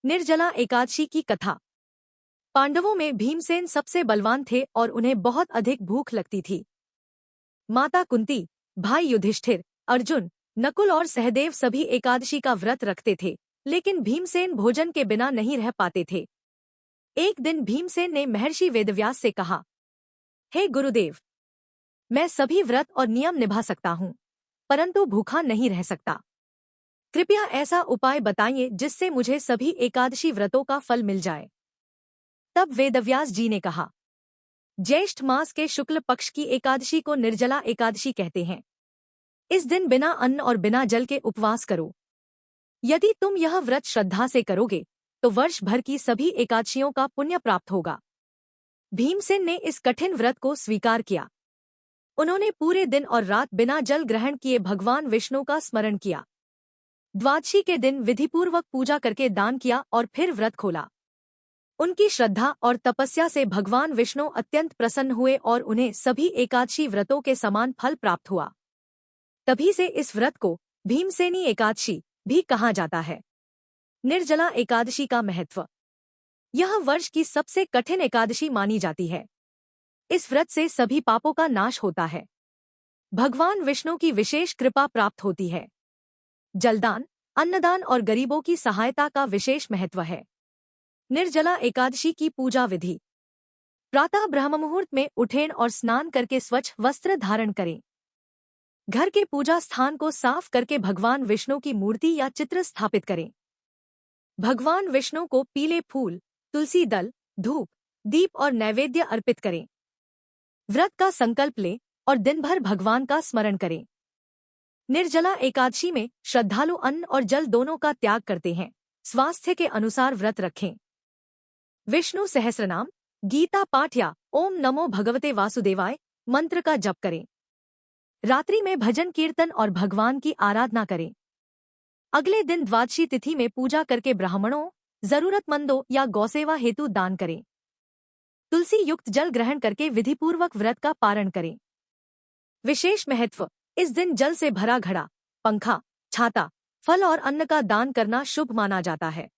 निर्जला एकादशी की कथा। पांडवों में भीमसेन सबसे बलवान थे और उन्हें बहुत अधिक भूख लगती थी। माता कुंती, भाई युधिष्ठिर, अर्जुन, नकुल और सहदेव सभी एकादशी का व्रत रखते थे, लेकिन भीमसेन भोजन के बिना नहीं रह पाते थे। एक दिन भीमसेन ने महर्षि वेदव्यास से कहा, हे गुरुदेव, मैं सभी व्रत और नियम निभा सकता हूँ, परंतु भूखा नहीं रह सकता। कृपया ऐसा उपाय बताइए जिससे मुझे सभी एकादशी व्रतों का फल मिल जाए। तब वेदव्यास जी ने कहा, ज्येष्ठ मास के शुक्ल पक्ष की एकादशी को निर्जला एकादशी कहते हैं। इस दिन बिना अन्न और बिना जल के उपवास करो। यदि तुम यह व्रत श्रद्धा से करोगे तो वर्ष भर की सभी एकादशियों का पुण्य प्राप्त होगा। भीमसेन ने इस कठिन व्रत को स्वीकार किया। उन्होंने पूरे दिन और रात बिना जल ग्रहण किए भगवान विष्णु का स्मरण किया। द्वादशी के दिन विधिपूर्वक पूजा करके दान किया और फिर व्रत खोला। उनकी श्रद्धा और तपस्या से भगवान विष्णु अत्यंत प्रसन्न हुए और उन्हें सभी एकादशी व्रतों के समान फल प्राप्त हुआ। तभी से इस व्रत को भीमसेनी एकादशी भी कहा जाता है। निर्जला एकादशी का महत्व। यह वर्ष की सबसे कठिन एकादशी मानी जाती है। इस व्रत से सभी पापों का नाश होता है। भगवान विष्णु की विशेष कृपा प्राप्त होती है। जलदान, अन्नदान और गरीबों की सहायता का विशेष महत्व है। निर्जला एकादशी की पूजा विधि। प्रातः ब्रह्ममुहूर्त में उठें और स्नान करके स्वच्छ वस्त्र धारण करें। घर के पूजा स्थान को साफ करके भगवान विष्णु की मूर्ति या चित्र स्थापित करें। भगवान विष्णु को पीले फूल, तुलसी दल, धूप, दीप और नैवेद्य अर्पित करें। व्रत का संकल्प लें और दिन भर भगवान का स्मरण करें। निर्जला एकादशी में श्रद्धालु अन्न और जल दोनों का त्याग करते हैं। स्वास्थ्य के अनुसार व्रत रखें। विष्णु सहस्रनाम, गीता पाठ या ओम नमो भगवते वासुदेवाय मंत्र का जप करें। रात्रि में भजन कीर्तन और भगवान की आराधना करें। अगले दिन द्वादशी तिथि में पूजा करके ब्राह्मणों, जरूरतमंदों या गौसेवा हेतु दान करें। तुलसी युक्त जल ग्रहण करके विधिपूर्वक व्रत का पारण करें। विशेष महत्व। इस दिन जल से भरा घड़ा, पंखा, छाता, फल और अन्न का दान करना शुभ माना जाता है।